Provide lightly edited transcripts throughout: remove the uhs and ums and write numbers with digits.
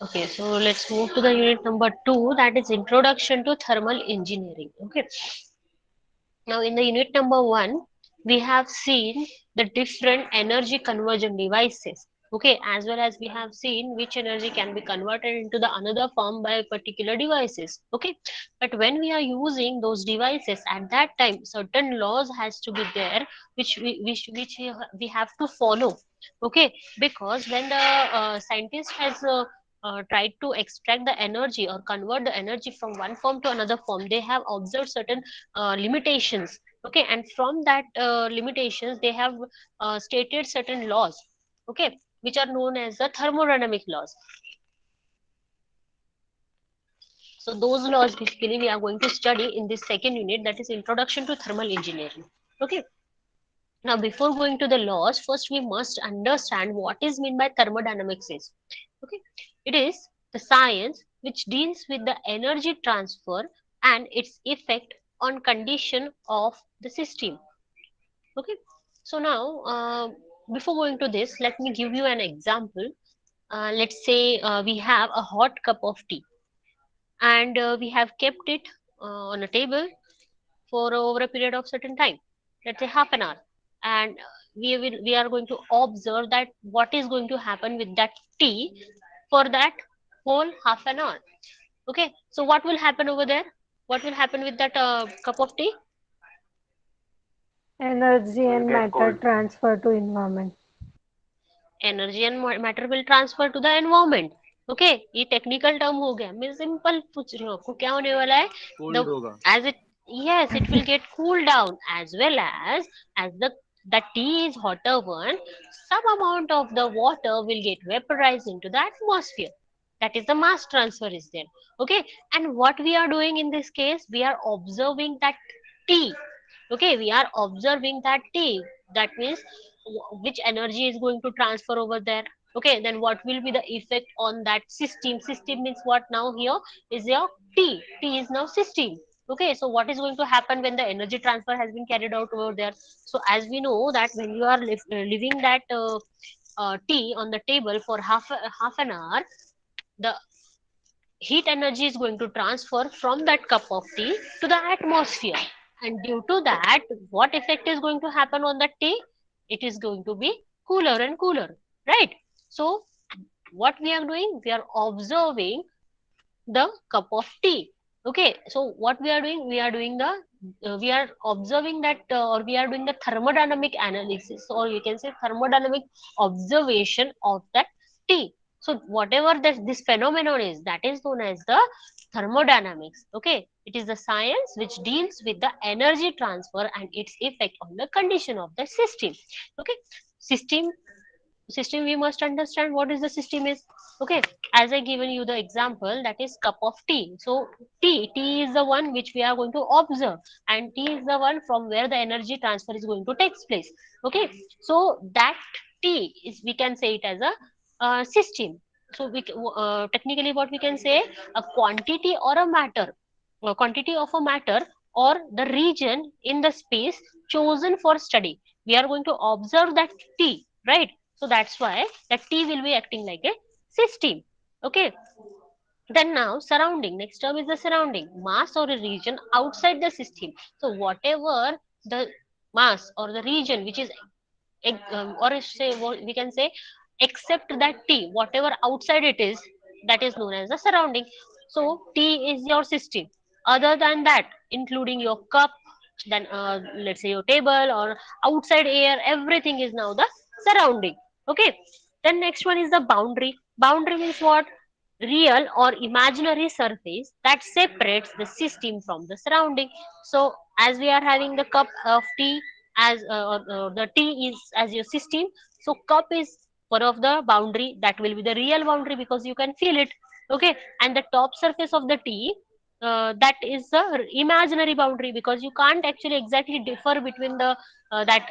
Okay, so let's move to the unit number 2, that is Introduction to Thermal Engineering. Okay, now in the unit number 1, we have seen the different energy conversion devices. Okay, as well as we have seen which energy can be converted into the another form by particular devices. Okay, but when we are using those devices at that time, certain laws has to be there, which we have to follow. Okay, because when the scientist has tried to extract the energy or convert the energy from one form to another form, they have observed certain limitations. Okay, and from that limitations they have stated certain laws. Okay, which are known as the thermodynamic laws. So those laws basically we are going to study in this second unit, that is Introduction to Thermal Engineering. Okay, now before going to the laws, first we must understand what is meant by thermodynamics is. Okay, it is the science which deals with the energy transfer and its effect on condition of the system. Okay, so now before going to this, let me give you an example. Let's say we have a hot cup of tea, and we have kept it on a table for over a period of certain time, let's say half an hour, and we are going to observe that what is going to happen with that tea for that whole half an hour. Okay, so what will happen over there? What will happen with that cup of tea? Energy It will and get matter cold. transfer to environment. Energy and matter will transfer to the environment. Okay, ये technical term हो गया, मैं simple पूछ रही हूँ आपको क्या होने वाला है. द कोल्ड होगा. As it, yes, it will get cooled down, as the tea is hotter one, some amount of the water will get vaporized into the atmosphere. That is the mass transfer is there. Okay, and what we are doing in this case, we are observing that tea. Okay, we are observing that tea. That means which energy is going to transfer over there. Okay, then what will be the effect on that system? System means what now here is your t is now system. Okay, so what is going to happen when the energy transfer has been carried out over there? So as we know that when you are leaving that tea on the table for half an hour, the heat energy is going to transfer from that cup of tea to the atmosphere, and due to that, what effect is going to happen on the tea? It is going to be cooler and cooler, right? So what we are doing, we are observing the cup of tea. Okay, so what we are doing, we are doing the we are observing that or we are doing the thermodynamic analysis, or you can say thermodynamic observation of that tea. So whatever this phenomenon is, that is known as the thermodynamics. Okay, it is the science which deals with the energy transfer and its effect on the condition of the system. Okay, system, we must understand what is the system is. Okay, as I given you the example, that is cup of tea. So tea is the one which we are going to observe, and tea is the one from where the energy transfer is going to take place. Okay, so that tea is, we can say it as a system. So technically what we can say, a quantity or a matter, a quantity of a matter or the region in the space chosen for study. We are going to observe that tea, right? So that's why that T will be acting like a system. Okay. Then now surrounding. Next term is the surrounding. Mass or a region outside the system. So whatever the mass or the region which is or say we can say except that T, whatever outside it is, that is known as the surrounding. So T is your system. Other than that, including your cup, then let's say your table or outside air, everything is now the surrounding. Okay, then next one is the boundary. Boundary means what? Real or imaginary surface that separates the system from the surrounding. So as we are having the cup of tea as the tea is as your system, so cup is one of the boundary, that will be the real boundary because you can feel it. Okay, and the top surface of the tea, that is the imaginary boundary because you can't actually exactly differ between the that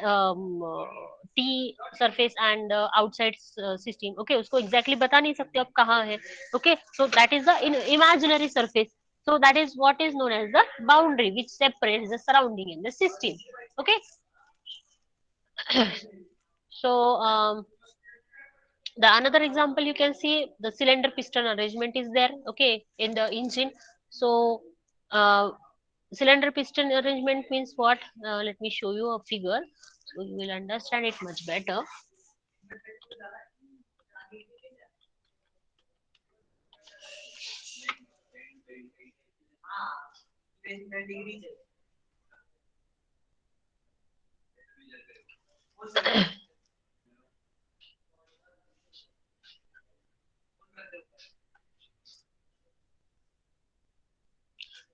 T surface and outside system. Okay, उसको exactly बता नहीं सकते आप कहाँ है. Okay, so that is the imaginary surface. So that is what is known as the boundary which separates the surrounding and the system. Okay. So The another example, you can see the cylinder piston arrangement is there, okay, in the engine. So uh, cylinder piston arrangement means what? Let me show you a figure so you will understand it much better.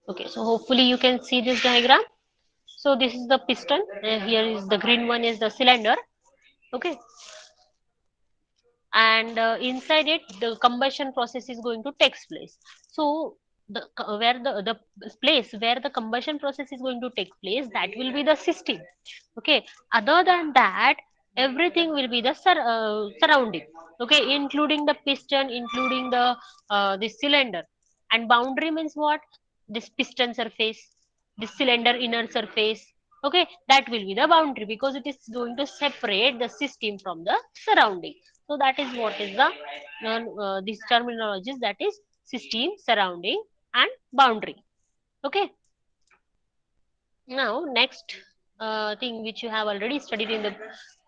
Okay, so hopefully you can see this diagram. So this is the piston, here is the green one is the cylinder, okay, and inside it the combustion process is going to take place. So where the place where the combustion process is going to take place, that will be the system, okay. Other than that, everything will be the surrounding, okay, including the piston, including the cylinder. And boundary means what? This piston surface, this cylinder inner surface, okay, that will be the boundary because it is going to separate the system from the surrounding. So that is what is the these terminologies, that is system, surrounding, and boundary. Okay. Now next thing which you have already studied in the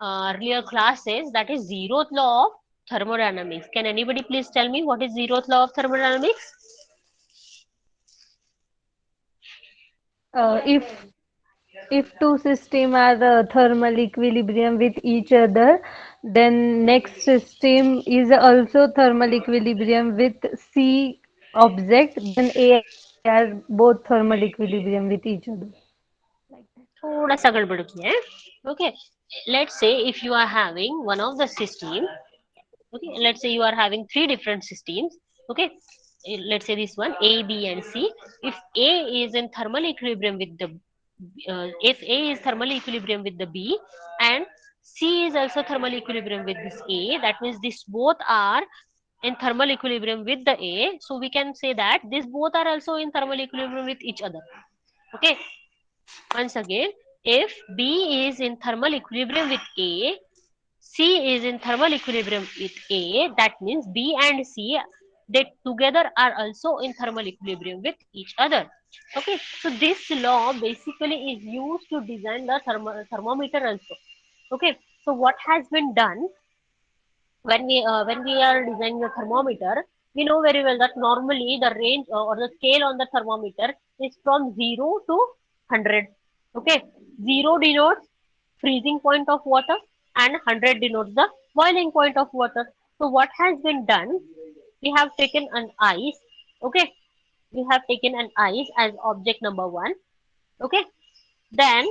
earlier classes, that is zeroth law of thermodynamics. Can anybody please tell me what is zeroth law of thermodynamics? If two systems are thermal equilibrium with each other, then next system is also thermal equilibrium with C object, then A and B are both thermal equilibrium with each other. Like that. थोड़ा सा गड़बड़ किया है. Okay, let's say if you are having one of the system, okay, let's say you are having three different systems, okay. Let's say this one A, B, and C. If A is in thermal equilibrium with the if A is thermal equilibrium with the B, and C is also thermal equilibrium with this A, that means these both are in thermal equilibrium with the A, so we can say that these both are also in thermal equilibrium with each other, okay. Once again, if B is in thermal equilibrium with A, C is in thermal equilibrium with A, that means B and C, they together are also in thermal equilibrium with each other. Okay, so this law basically is used to design the thermometer also. Okay, so what has been done when we are designing the thermometer, we know very well that normally the range or the scale on the thermometer is from 0 to 100. Okay, 0 denotes freezing point of water and 100 denotes the boiling point of water. So what has been done? We have taken an ice. Okay, we have taken an ice as object number one. Okay, then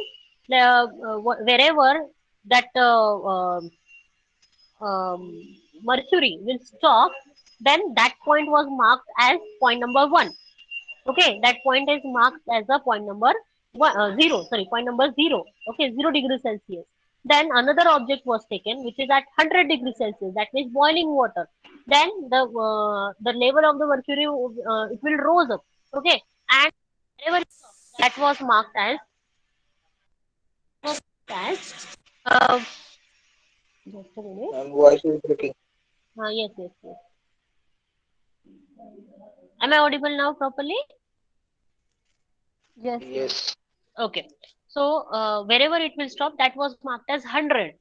wherever that um, mercury will stop, then that point was marked as point number one. Okay, that point is marked as a point number zero. Sorry, point number zero. Okay, 0 degrees Celsius. Then another object was taken, which is at 100 degrees Celsius. That means boiling water. Then the level of the mercury it will rose up. Okay, and wherever it stopped, that was marked as uh, just a minute. And voice is breaking. Yes, yes, yes. Am I audible now properly? Yes, yes. Yes. Okay. So wherever it will stop, that was marked as 100.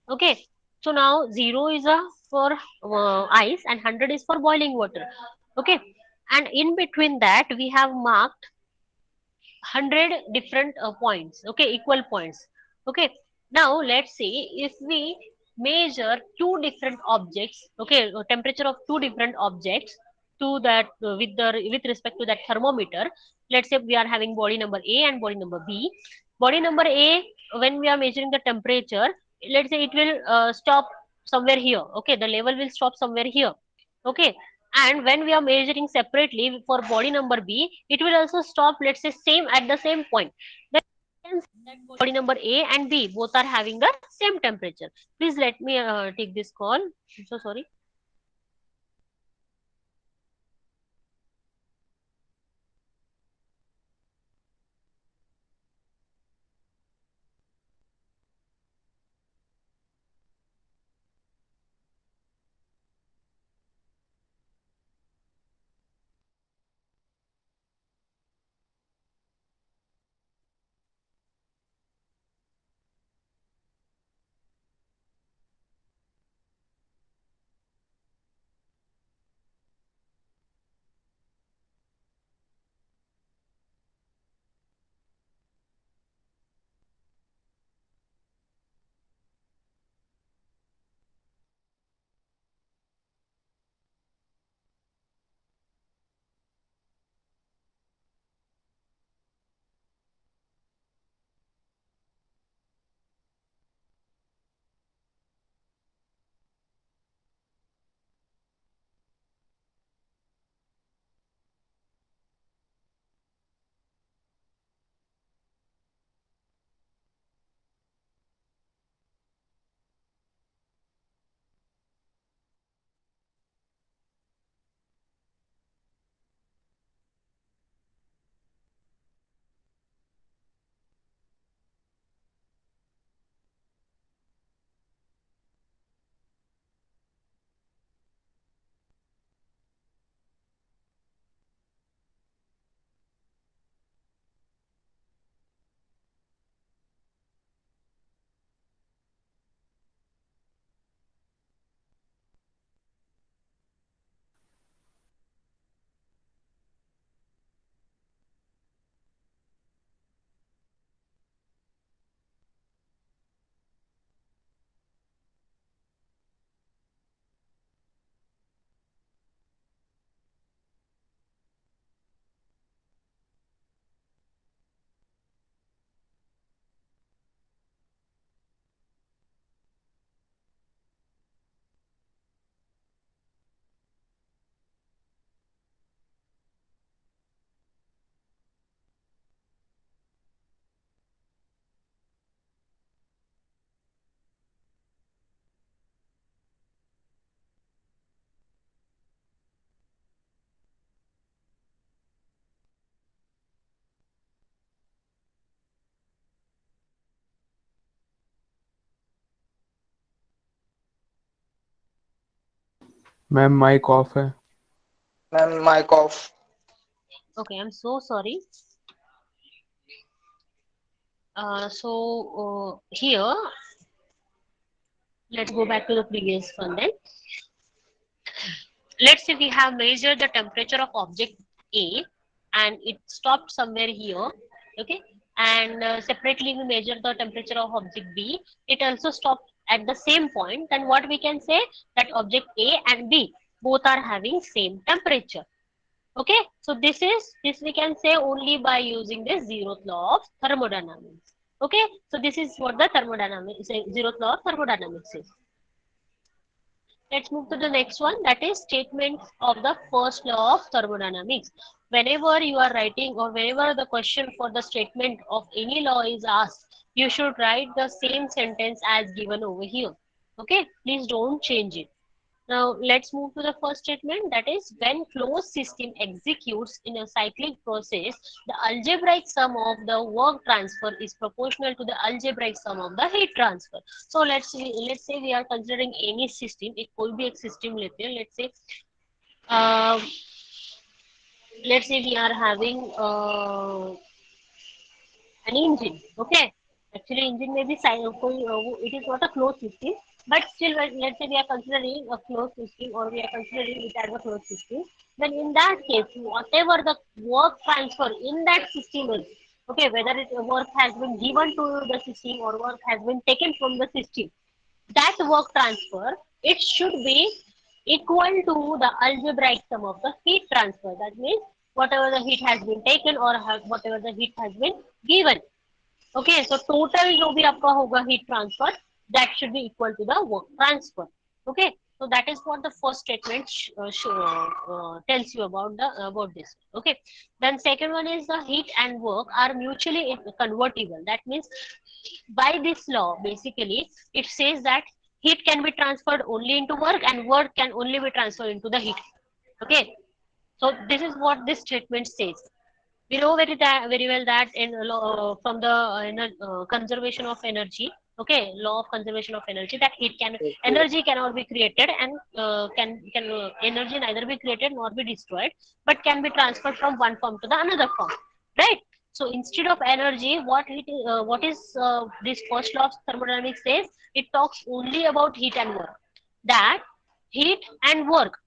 Okay. So now 0 is a for ice and 100 is for boiling water. Okay. And in between that, we have marked 100 different points, okay, equal points. Okay, now let's see if we measure two different objects, okay, temperature of two different objects to that with respect to that thermometer. Let's say we are having body number A and body number B. Body number A, when we are measuring the temperature, let's say it will stop somewhere here, okay, the level will stop somewhere here, okay. And when we are measuring separately for body number B, it will also stop, let's say, same at the same point. Then we can see that body number A and B both are having the same temperature. Please let me take this call. I'm so sorry. Ma'am mike off है। Ma'am mike off. Okay, I'm so sorry. Here, let's go back to the previous one then. Let's say we have measured the temperature of object A and it stopped somewhere here. Okay. And separately we measure the temperature of object B. It also stopped at the same point. Then what we can say that object A and B both are having same temperature. Okay. So this we can say only by using the zeroth law of thermodynamics. Okay. So this is what the thermodynamics, zeroth law of thermodynamics is. Let's move to the next one, that is statement of the first law of thermodynamics. Whenever you are writing or whenever the question for the statement of any law is asked, you should write the same sentence as given over here. Okay, please don't change it. Now let's move to the first statement, that is when closed system executes in a cyclic process, the algebraic sum of the work transfer is proportional to the algebraic sum of the heat transfer. So let's say we are considering any system, it कोई भी एक system लेते हैं, uh, let's say we are having an engine. Okay, actually engine may be it is not a closed system, but still let's say we are considering a closed system or we are considering it as a closed system. Then in that case, whatever the work transfer in that system is, okay, whether it work has been given to the system or work has been taken from the system, that work transfer, it should be equal to the algebraic sum of the heat transfer. That means whatever the heat has been taken or whatever the heat has been given. Okay, so total जो भी आपका होगा heat transfer, that should be equal to the work transfer. Okay, so that is what the first statement tells you about this. Okay, then second one is the heat and work are mutually convertible. That means by this law, basically it says that heat can be transferred only into work and work can only be transferred into the heat. Okay, so this is what this statement says. We know very well that in from the conservation of energy, okay, law of conservation of energy, that heat can Okay. energy cannot be created and can energy neither be created nor be destroyed, but can be transferred from one form to the another form, right? So instead of energy, what is this first law of thermodynamics says, it talks only about heat and work, that heat and work,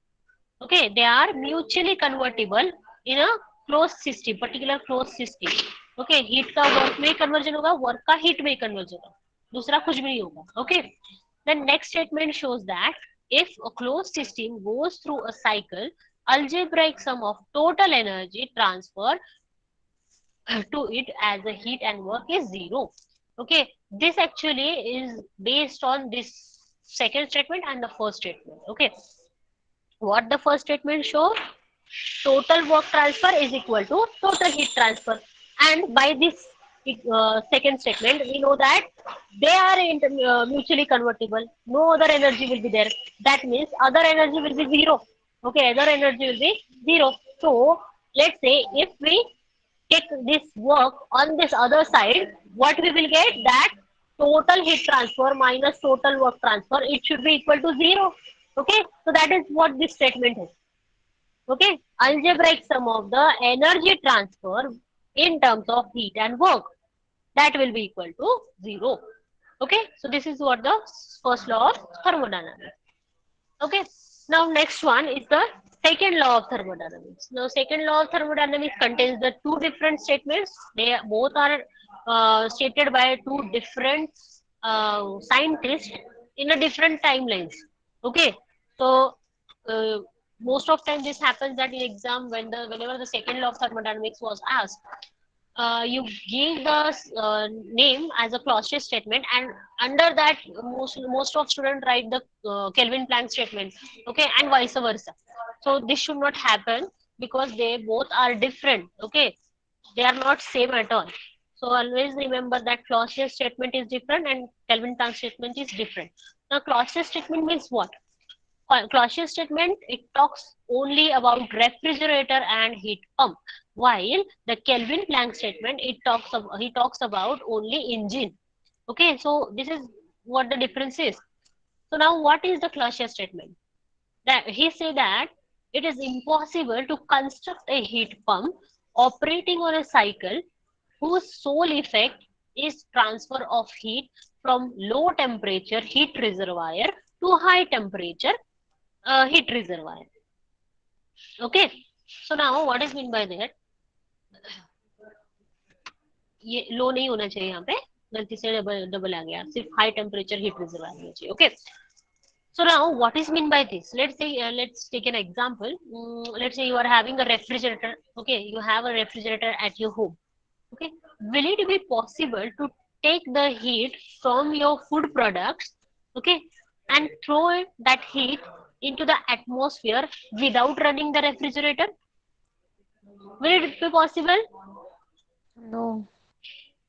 okay, they are mutually convertible in a closed system, particular closed system. Okay, heat का work में conversion होगा, work का heat में conversion होगा, दूसरा कुछ भी नहीं होगा. Okay, the next statement shows that if a closed system goes through a cycle, algebraic sum of total energy transfer to it as a heat and work is zero. Okay, this actually is based on this second statement and the first statement. Okay, what the first statement shows, total work transfer is equal to total heat transfer, and by this second statement we know that they are mutually convertible, no other energy will be there, that means other energy will be zero. Okay, other energy will be zero. So let's say if we take this work on this other side, what we will get, that total heat transfer minus total work transfer, it should be equal to zero. Okay, so that is what this statement is. Okay, algebraic sum of the energy transfer in terms of heat and work, that will be equal to zero. Okay, so this is what the first law of thermodynamics. Okay, now next one is the second law of thermodynamics. Now second law of thermodynamics contains the two different statements. They both are stated by two different scientists in a different timelines. Okay, so uh, most of time this happens that in exam whenever the second law of thermodynamics was asked, you give the name as a Clausius statement, and under that most of students write the Kelvin Planck statement, okay, and vice versa. So this should not happen because they both are different. Okay, they are not same at all. So always remember that Clausius statement is different and Kelvin Planck statement is different. Now Clausius statement means what? Clausius statement, it talks only about refrigerator and heat pump, while the Kelvin Planck statement, he talks about only engine. Okay, so this is what the difference is. So now what is the Clausius statement? that he said that it is impossible to construct a heat pump operating on a cycle whose sole effect is transfer of heat from low temperature heat reservoir to high temperature heat reservoir. Okay, so now what is mean by that? ये लो नहीं होना चाहिए यहाँ पे, गलती से double double आ गया, सिर्फ हाई टेम्परेचर हीट रिजर्वायर होना चाहिए. Okay, so now what is mean by this? Let's say let's take an example. Let's say you are having a refrigerator. Okay, you have a refrigerator at your home. Okay, will it be possible to take the heat from your food products, okay, and throw that heat into the atmosphere without running the refrigerator? Will it be possible? No.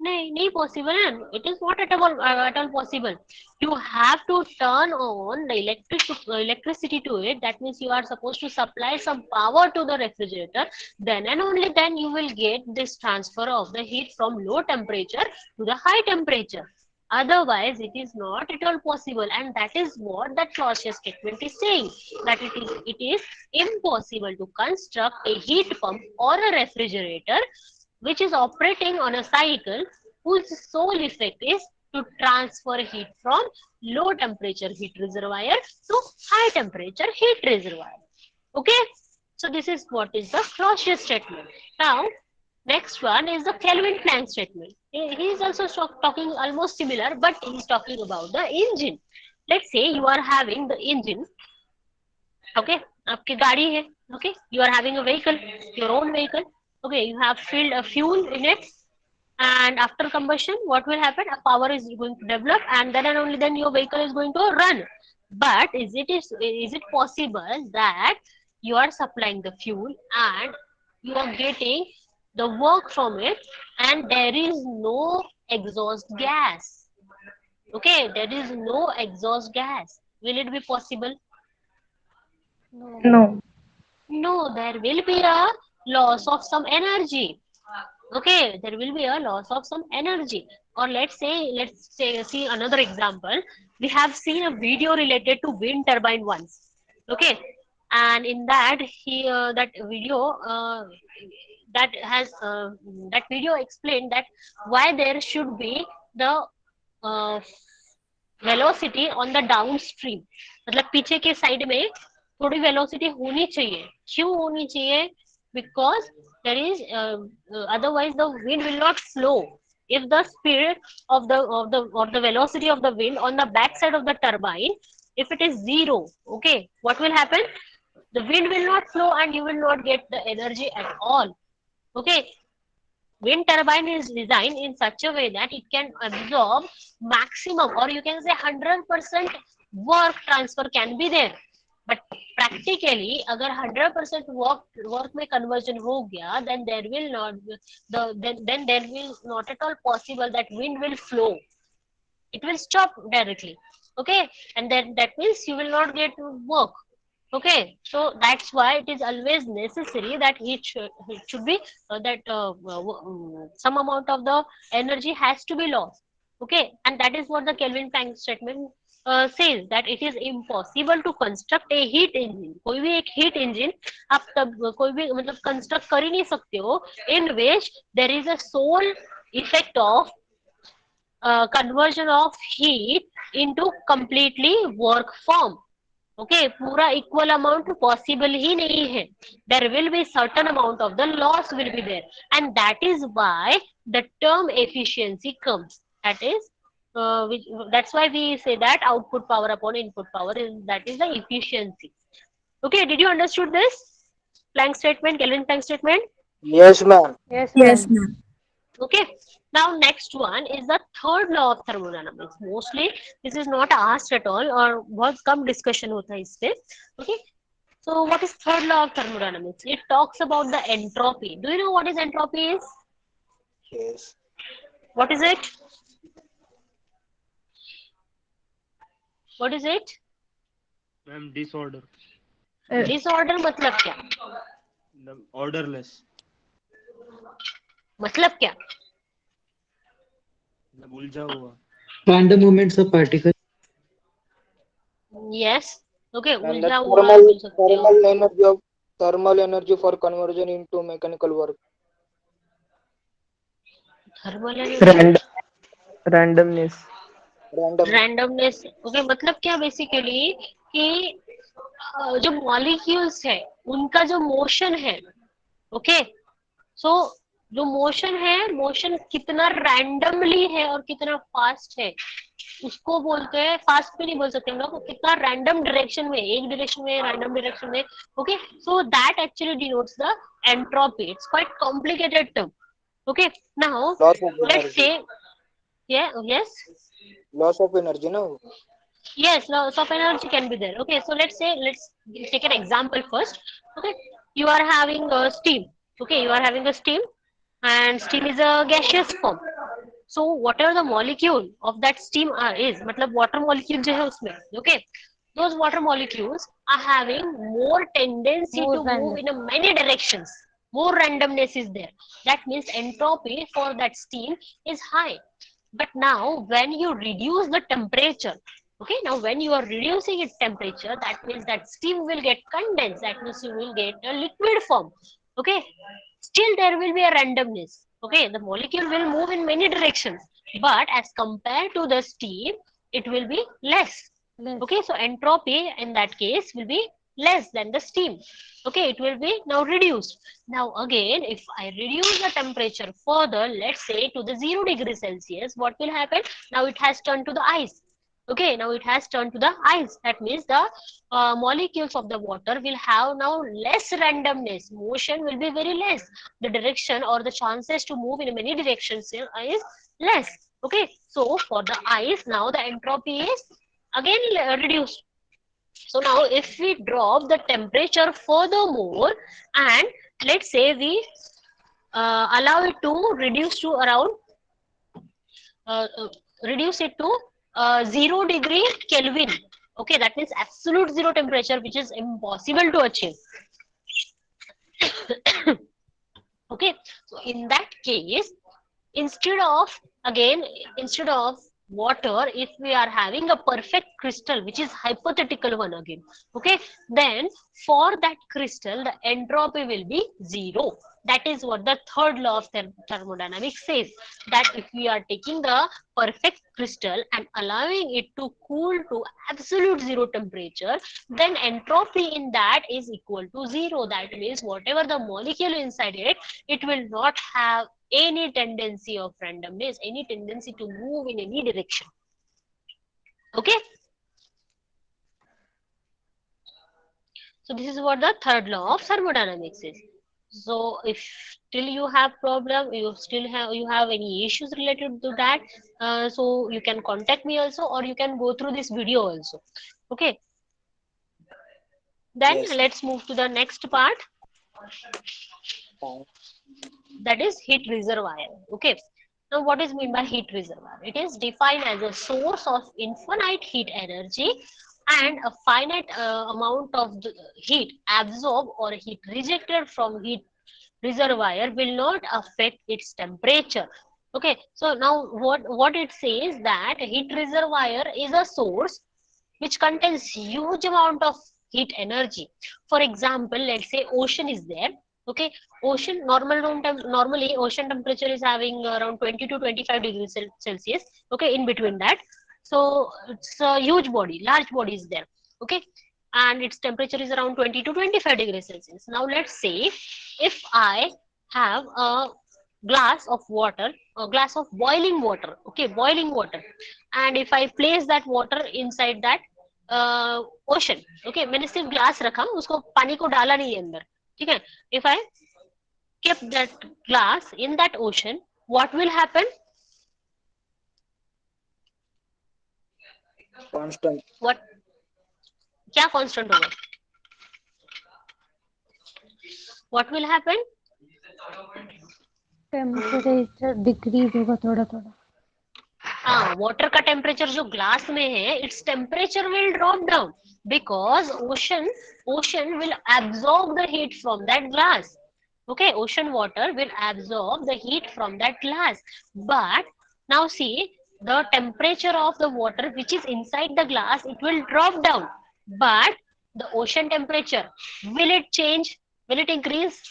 नहीं नहीं possible है. It is not at all possible. You have to turn on the electricity to it. That means you are supposed to supply some power to the refrigerator. Then and only then you will get this transfer of the heat from low temperature to the high temperature. Otherwise, it is not at all possible, and that is what that Clausius statement is saying. That it is impossible to construct a heat pump or a refrigerator which is operating on a cycle whose sole effect is to transfer heat from low temperature heat reservoir to high temperature heat reservoir. Okay, so this is what is the Clausius statement. Now, next one is the Kelvin Planck statement. He is also talking almost similar, but he is talking about the engine. Let's say you are having the engine. Okay, आपकी गाड़ी है. Okay, you are having a vehicle, your own vehicle. Okay, you have filled a fuel in it, and after combustion what will happen? A power is going to develop, and then and only then your vehicle is going to run. But is it possible that you are supplying the fuel and you are getting the work from it, and there is no exhaust gas? Okay, there is no exhaust gas. Will it be possible? No. No. No, there will be a loss of some energy. Okay, there will be a loss of some energy. Or let's say see another example. We have seen a video related to wind turbine once. Okay, and in that that video that has that video explained that why there should be the uh, velocity on the down stream. मतलब पीछे के side में थोड़ी velocity होनी चाहिए. क्यों होनी चाहिए? Because there is otherwise the wind will not flow. If the speed of the velocity of the wind on the back side of the turbine, if it is zero, okay, what will happen? The wind will not flow and you will not get the energy at all. Okay, wind turbine is designed in such a way that it can absorb maximum, or you can say 100% work transfer can be there. But practically अगर 100% work में conversion हो गया, then there will not then there will not at all possible that wind will flow. It will stop directly. Okay, and then that means you will not get work. Okay, so that's why it is always necessary that it should be some amount of the energy has to be lost. Okay, and that is what the Kelvin Planck statement says, that it is impossible to construct a heat engine. कोई भी एक heat engine आप तब कोई भी मतलब construct कर ही नहीं सकते हो in which there is a sole effect of conversion of heat into completely work form. Okay, पूरा equal amount possible ही नहीं है. There will be certain amount of the loss will be there, and that is why the term efficiency comes. That's why we say that output power upon input power that is the efficiency. Okay, did you understood this Planck statement, Kelvin Planck statement? Yes, ma'am. Yes, Yes, ma'am. ma'am. Okay, now next one is the third law of thermodynamics. Mostly this is not asked at all, or बहुत कम discussion होता है इस पे. Okay, so what is third law of thermodynamics? It talks about the entropy. Do you know what is entropy is? Yes. What is it? What is it? Ma'am disorder, Disorder मतलब क्या? Odourless, मतलब क्या? उलझा हुआ. Random movements of particles. Yes. Okay, And the उलझा हुआ बोल सकते हो. thermal energy for conversion into mechanical work. Thermal energy, Rand randomness. Random. Randomness. Okay, मतलब क्या बेसिकली कि जो मॉलिक्यूल्स है उनका जो मोशन है, ओके, सो जो मोशन है, मोशन कितना रैंडमली है और कितना फास्ट है, उसको बोलते हैं. फास्ट भी नहीं बोल सकते हम लोग, कितना रैंडम डायरेक्शन में, एक डायरेक्शन में, रैंडम डायरेक्शन में. Okay, so that actually denotes the entropy. It's quite complicated term. Okay, now Loss of let's energy. से, yes, Loss of energy, no? yes, loss of energy can be there. Okay, so let's say, let's take an example first. Okay, you are having a steam. Okay, you are having a steam, and steam is a gaseous form. So whatever the molecule of that steam is, मतलब water molecule जो है उसमें, okay, those water molecules are having more tendency More to move random. in a many directions. More randomness is there. That means entropy for that steam is high. But now when you reduce the temperature, okay, now when you are reducing its temperature, that means that steam will get condensed. That means you will get a liquid form. Okay, still there will be a randomness. Okay, the molecule will move in many directions, but as compared to the steam, it will be less. Less. Okay, so entropy in that case will be less than the steam. Okay, it will be now reduced. Now again, if I reduce the temperature further, let's say to the 0 degree Celsius, what will happen? Now it has turned to the ice. Okay, now it has turned to the ice. That means the molecules of the water will have now less randomness. Motion will be very less. The direction or the chances to move in many directions is less. Okay, so for the ice, now the entropy is again reduced. So now if we drop the temperature furthermore, and let's say we allow it to reduce to around uh, uh, reduce it to 0 degree Kelvin. Okay, that means absolute zero temperature, which is impossible to achieve. Okay, so in that case, instead of, again, instead of water, if we are having a perfect crystal, which is hypothetical one again, okay, then for that crystal the entropy will be zero. That is what the third law of thermodynamics says, that if we are taking the perfect crystal and allowing it to cool to absolute zero temperature, then entropy in that is equal to zero. That means whatever the molecule inside it, it will not have any tendency of randomness, any tendency to move in any direction. Okay, so this is what the third law of thermodynamics is. So if still you have problem, you have any issues related to that, so you can contact me also, or you can go through this video also. Okay, then Yes. let's move to the next part, Fine. that is heat reservoir. Okay, now what is meant by heat reservoir? It is defined as a source of infinite heat energy, and a finite amount of the heat absorbed or heat rejected from heat reservoir will not affect its temperature. Okay, so now what it says, that heat reservoir is a source which contains huge amount of heat energy. For example, let's say ocean is there. Okay, ocean normally ocean temperature is having around 20 to 25 degrees Celsius. Okay, in between that, so it's a huge body, large body is there. Okay, and its temperature is around 20 to 25 degrees Celsius. Now let's say if I have a glass of water, a glass of boiling water, okay, boiling water, and if I place that water inside that ocean, okay, मैंने सिर्फ glass रखा, उसको पानी को डाला नहीं है अंदर, ठीक है. If I kept that glass in that ocean, what will happen? Constant. What, क्या कांस्टेंट होगा? What will happen? Temperature decrease होगा थोड़ा थोड़ा. हाँ, वाटर का टेम्परेचर जो ग्लास में है, its temperature will drop down, because ocean will absorb the heat from that glass. Okay, ocean water will absorb the heat from that glass, but now see, the temperature of the water which is inside the glass, it will drop down, But the ocean temperature, will it change? Will it increase?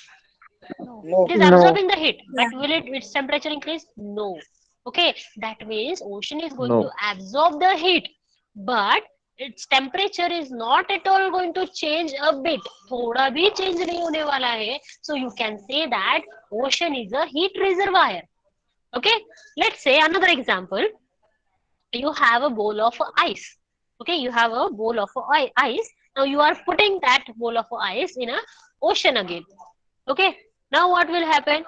It No. is No. absorbing the heat, but will its temperature increase? No. Okay, that means ocean is going to No. absorb the heat, but its temperature is not at all going to change a bit. थोड़ा भी change नहीं होने वाला है. So you can say that ocean is a heat reservoir. Okay, let's say another example. You have a bowl of ice. Okay, you have a bowl of ice. Now you are putting that bowl of ice in a ocean again. Okay, now what will happen?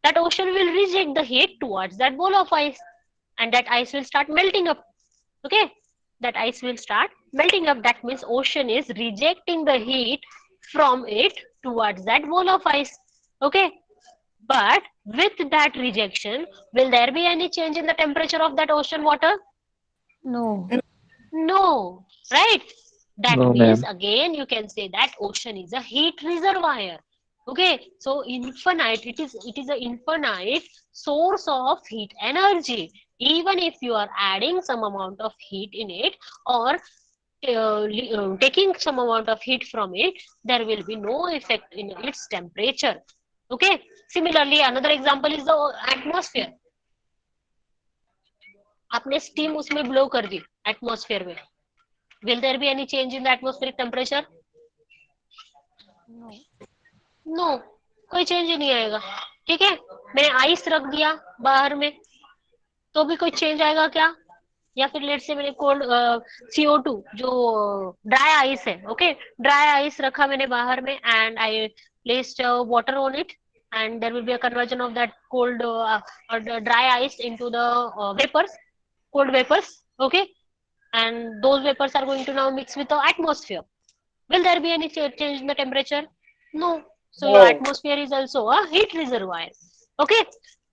That ocean will reject the heat towards that bowl of ice, and that ice will start melting up. Okay, that ice will start melting up. That means ocean is rejecting the heat from it towards that bowl of ice. Okay, but with that rejection, will there be any change in the temperature of that ocean water? No. No, right? That No, means ma'am. again you can say that ocean is a heat reservoir. Okay, so infinite, it is an infinite source of heat energy. Even if you are adding some amount of heat in it, or taking some amount of heat from it, there will be no effect in its temperature. Okay, similarly another example is the atmosphere. आपने steam उसमें blow कर दी atmosphere में, will there be any change in the atmospheric temperature? No. No, कोई change ही नहीं आएगा. ठीक है, मैंने आइस रख दिया बाहर में, तो भी कोई चेंज आएगा क्या? या फिर लेट से मैंने कोल्ड CO2 जो ड्राई आइस है, ओके, ड्राई आइस रखा मैंने बाहर में, and I placed water on it, and there will be a conversion of that cold or the dry ice into the vapors, cold vapors. Okay, and those vapors are going to now mix with the atmosphere. Will there be any change in the temperature? No. So your No. atmosphere is also a heat reservoir. Okay.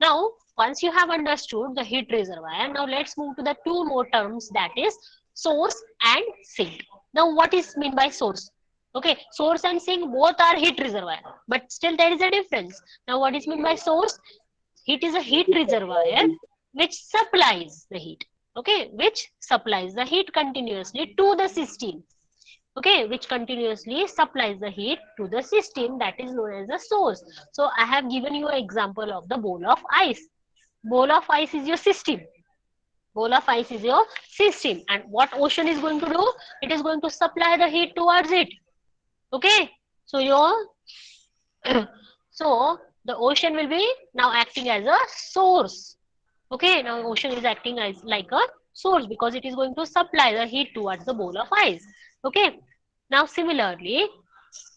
Now, once you have understood the heat reservoir, now let's move to the two more terms, that is source and sink. Now, what is mean by source? Okay, source and sink both are heat reservoir, but still there is a difference. Now, what is mean by source? Heat is a heat reservoir which supplies the heat. Okay, which supplies the heat continuously to the system. Okay, which continuously supplies the heat to the system, that is known as a source. So I have given you an example of the bowl of ice. Bowl of ice is your system. Bowl of ice is your system, and what ocean is going to do? It is going to supply the heat towards it. Okay, so your so the ocean will be now acting as a source. Okay, now ocean is acting as like a source because it is going to supply the heat towards the bowl of ice. Okay, now similarly,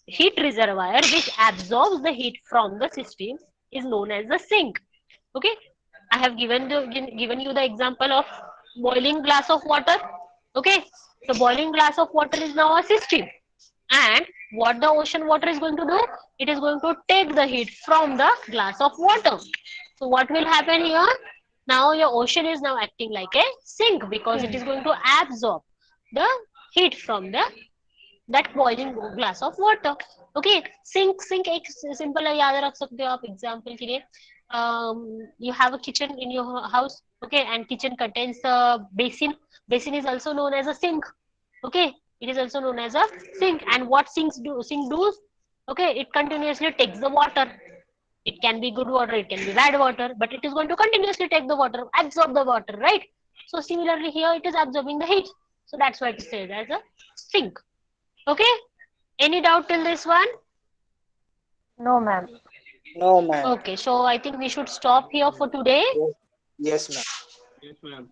heat reservoir which absorbs the heat from the system is known as the sink. Okay, I have given you the example of boiling glass of water. Okay, so boiling glass of water is now a system, and what the ocean water is going to do? It is going to take the heat from the glass of water. So what will happen here? Now your ocean is now acting like a sink because it is going to absorb the heat from the that boiling glass of water. Okay, sink एक simple है, याद रख सकते हो आप example के लिए. You have a kitchen in your house. Okay, and kitchen contains a basin. Basin is also known as a sink. Okay, it is also known as a sink. And what sink do? Okay, it continuously takes the water. It can be good water, it can be bad water, but it is going to continuously take the water, absorb the water, right? So similarly here it is absorbing the heat, so that's why it is said as a sink. Okay, any doubt till this one? No, ma'am. No, ma'am. Okay, so I think we should stop here for today. Yes, yes, ma'am. Yes, ma'am.